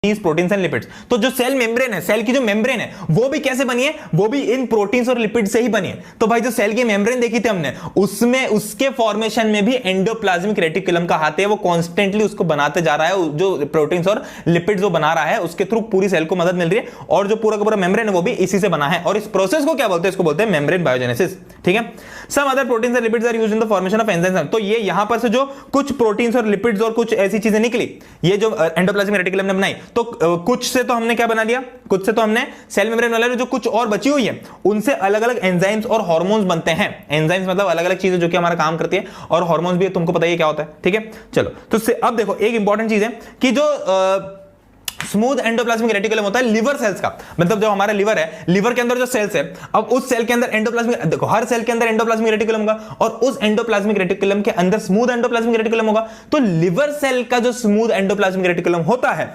Proteins and lipids. तो जो cell membrane है, सेल की जो मेम्ब्रेन है वो भी कैसे बनी है, वो भी इन प्रोटीन्स और लिपिड से ही बनी है। तो भाई जो सेल की मेम्ब्रेन देखी थी हमने, उसमें उसके फॉर्मेशन में भी एंडोप्लाज्मिक रेटिकुलम का हाथ है, वो कॉन्स्टेंटली उसको बनाते जा रहा है। जो प्रोटीन्स और लिपिड्स वो बना रहा है उसके थ्रू पूरी सेल को मदद मिल रही है, और जो पूरा का पूरा मेम्ब्रेन है वो भी इसी से बना है। और इस प्रोसेस को क्या बोलते हैं, इसको बोलते हैं मेम्ब्रेन बायोजेनेसिस। ठीक है। Some other proteins and lipids are used in the formation of enzymes. तो ये यहां पर से जो कुछ प्रोटीन्स और लिपिड्स और कुछ ऐसी चीजें निकली, ये जो एंडोप्लाज्मिक रेटिकुलम ने बनाई, तो कुछ से तो हमने क्या बना लिया, कुछ से तो हमने सेल मेम्ब्रेन वाले जो कुछ और बची हुई है उनसे अलग अलग एंजाइम्स और हार्मोन्स बनते हैं। एंजाइम्स मतलब अलग अलग चीजें जो कि हमारा काम करती है, और हार्मोन्स भी तुमको पता ही क्या होता है। ठीक है, चलो तो अब देखो एक इंपॉर्टेंट चीज है कि जो स्मूथ एंडोप्लाज्मिक रेटिकुलम होता है लिवर सेल्स का, मतलब जो हमारा लिवर है, लिवर के अंदर जो सेल्स है, अब उस सेल के अंदर एंडोप्लाज्मिक, देखो हर सेल के अंदर एंडोप्लाज्मिक रेटिकुलम होगा, और उस एंडोप्लाज्मिक रेटिकुलम के अंदर स्मूथ एंडोप्लाज्मिक रेटिकुलम होगा। तो लिवर सेल का जो स्मूथ एंडोप्लाज्मिक रेटिकुलम होता है,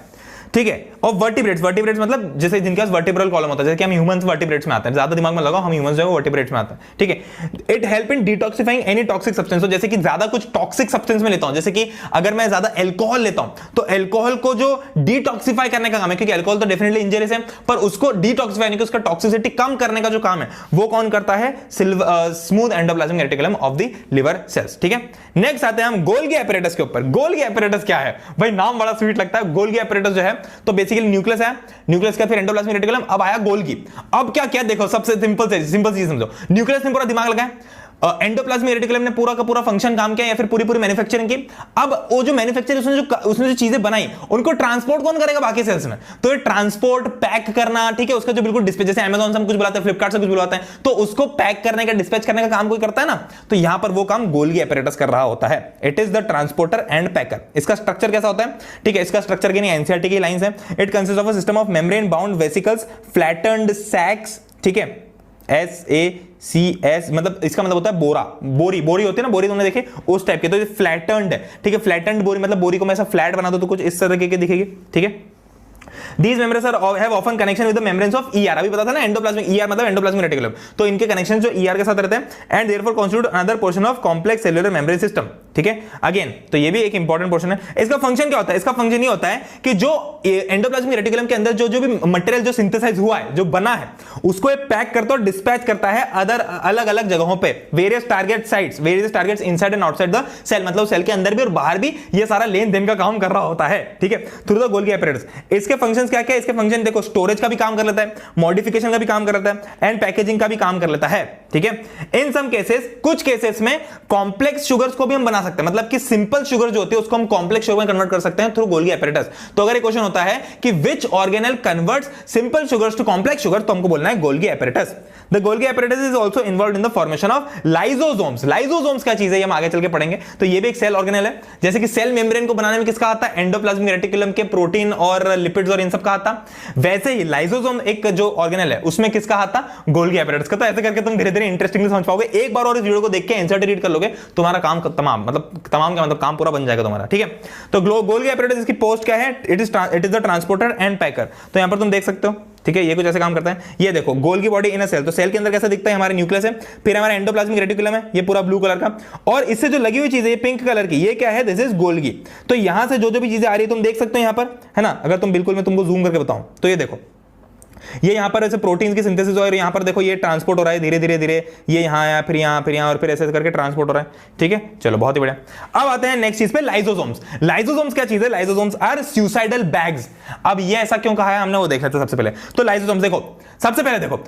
ठीक है, और वर्टिब्रेट्स, वर्टिब्रेट्स मतलब जैसे जिनके पास वर्टिब्रल कॉलम होता है, जैसे कि हम ह्यूमंस वर्टिब्रेट्स में आते हैं, ज्यादा दिमाग में लगाओ, हम ह्यूमंस जो है वर्टिब्रेट्स में आते हैं। ठीक है। It help in detoxifying any toxic substance. तो जैसे कि ज्यादा कुछ टॉक्सिक सब्सटेंस में लेता हूं, जैसे कि अगर मैं ज्यादा अल्कोहल लेता हूं तो अल्कोहल को जो डिटॉक्सिफाई करने का काम है, क्योंकि अल्कोहल तो डेफिनेटली इंजरियस है, पर उसको डिटॉक्सिफाई यानी कि उसका टॉक्सिसिटी कम करने का जो काम है वो कौन करता है, smooth endoplasmic reticulum of the liver cells. ठीक है। नेक्स्ट आते हैं हम गोल्गी एपैरेटस के ऊपर। गोल्गी एपैरेटस क्या है भाई, नाम बड़ा स्वीट लगता है। गोल्गी एपैरेटस जो है तो बेसिकली न्यूक्लियस है, न्यूक्लियस का फिर एंडोप्लाज्मिक रेटिकुलम, अब आया गोल्गी। अब क्या क्या देखो, सबसे सिंपल चीज समझो, न्यूक्लियस ने पूरा दिमाग लगाया, एंडोप्लाज्मिक रेटिकुलम ने पूरा का पूरा फंक्शन काम किया या फिर पूरी मैन्युफैक्चरिंग की। अब वो जो मैन्युफैक्चर उसने जो चीजें बनाई उनको ट्रांसपोर्ट कौन करेगा बाकी सेल्स में, तो ये ट्रांसपोर्ट पैक करना, ठीक है, उसका जो बिल्कुल डिस्पैच, जैसे अमेज़न से हम कुछ बुलाते हैं, फ्लिपकार्ट से कुछ बुलाते हैं, तो उसको पैक करने का, डिस्पैच करने का काम कोई करता है ना, तो यहां पर वो काम गोल्गी एपैरेटस कर रहा होता है। It is the transporter and packer. इसका स्ट्रक्चर कैसा होता है, ठीक है, इसका स्ट्रक्चर की नहीं एनसीईआरटी की लाइंस है। It consist of a system of membrane bound vesicles, flattened sacs, ठीक है, SACS मतलब इसका मतलब होता है बोरा, बोरी, बोरी होती है ना, बोरी तुमने देखे उस टाइप के, तो ये फ्लैटेंड है। ठीक है, फ्लैटेंड बोरी मतलब बोरी को मैं ऐसा फ्लैट बना दो तो कुछ इस तरह के दिखेगी। ठीक है। These membranes have often connection with the membranes of ER। अभी पता था ना एंडोप्लाज्मिक, ER मतलब एंडोप्लाज्मिक रेटिकुलम, तो इनके कनेक्शन जो ER के साथ रहते हैं, and therefore constitute another portion of complex cellular membrane system। ठीक है, अगेन तो ये भी एक इंपॉर्टेंट पोर्शन है। इसका फंक्शन क्या होता है, इसका फंक्शन ये होता है कि जो एंडोप्लाज्मिक रेटिकुलम के अंदर जो भी मटेरियल जो सिंथेसाइज हुआ है, जो बना है, उसको ये पैक करता और डिस्पैच करता है अदर अलग अलग जगहों पे, various target sites, various targets inside and outside the cell, मतलब सेल के अंदर भी और बाहर भी ये सारा लेन देन का काम कर रहा होता है। ठीक है, थ्रू द गोल्गी एपैरेटस। इसके फंक्शंस क्या क्या है, इसके फंक्शन देखो, स्टोरेज का भी काम कर लेता है, मॉडिफिकेशन का भी काम कर लेता है, एंड पैकेजिंग का भी काम कर लेता है। ठीक है। इन सम केसेस, कुछ केसेस में कॉम्प्लेक्स शुगर्स को भी हम बना सकते हैं, मतलब कि सिंपल शुगर जो होती है उसको हम कॉम्प्लेक्स शुगर में कन्वर्ट कर सकते हैं थ्रू गोल्गी एपैरेटस। तो अगर एक क्वेश्चन होता है कि which organelle converts simple sugars to complex sugar, तो हमको बोलना है Golgi apparatus. The Golgi apparatus is also involved in the formation of lysosomes. Lysosomes क्या चीज है, ये हम आगे चल के पढ़ेंगे। तो ये भी एक सेल ऑर्गेनेल है। जैसे कि सेल मेम्ब्रेन को बनाने में किसका हाथ था, एंडोप्लाज्मिक रेटिकुलम के प्रोटीन और लिपिड्स और इन सब का हाथ था। वैसे ही लाइसोसोम एक जो ऑर्गेनेल है उसमें किसका हाथ था, गोल्गी एपैरेटस का। तो ऐसे करके तुम धीरे धीरे इंटरेस्टिंगली समझ पाओगे। एक बार और इस वीडियो को देख के एनसीईआरटी रीड कर लोगे, तुम्हारा काम तमाम, मतलब तमाम का मतलब काम पूरा बन जाएगा तुम्हारा। ठीक है। तो गोल्गी एपैरेटस इसकी पोस्ट क्या है, it is the transporter and packer. तो यहां पर तुम देख सकते हो, ठीक है, ये कुछ ऐसे काम करता है। ये देखो Golgi body in a cell, तो सेल के अंदर कैसा दिखता है, हमारे न्यूक्लियस है, फिर हमारा एंडोप्लाज्मिक रेटिकुलम है, ये पूरा ब्लू कलर का, और इससे जो लगी हुई चीज है ये पिंक कलर की, ये क्या है, दिस इज गोल्गी। तो यहां से जो भी चीजें आ रही है तुम देख सकते हो यहां पर, है ना। अगर तुम बिल्कुल मैं तुमको जूम करके बताऊं तो ये देखो, ये यहां पर ऐसे प्रोटीन्स की सिंथेसिस और यहां पर देखो ये ट्रांसपोर्ट हो रहा है धीरे धीरे धीरे, ये यहां आया, फिर यहां और फिर ऐसे करके ट्रांसपोर्ट हो रहा है। ठीक है, चलो बहुत ही बढ़िया। अब आते हैं नेक्स्ट चीज पे, लाइसोसोम्स। लाइसोसोम्स क्या चीज है, लाइसोसोम्स आर सुसाइडल बैग्स। अब ये ऐसा क्यों कहा है हमने, वो देख लेते हैं सबसे पहले। तो लाइसोसोम्स देखो, सबसे पहले देखो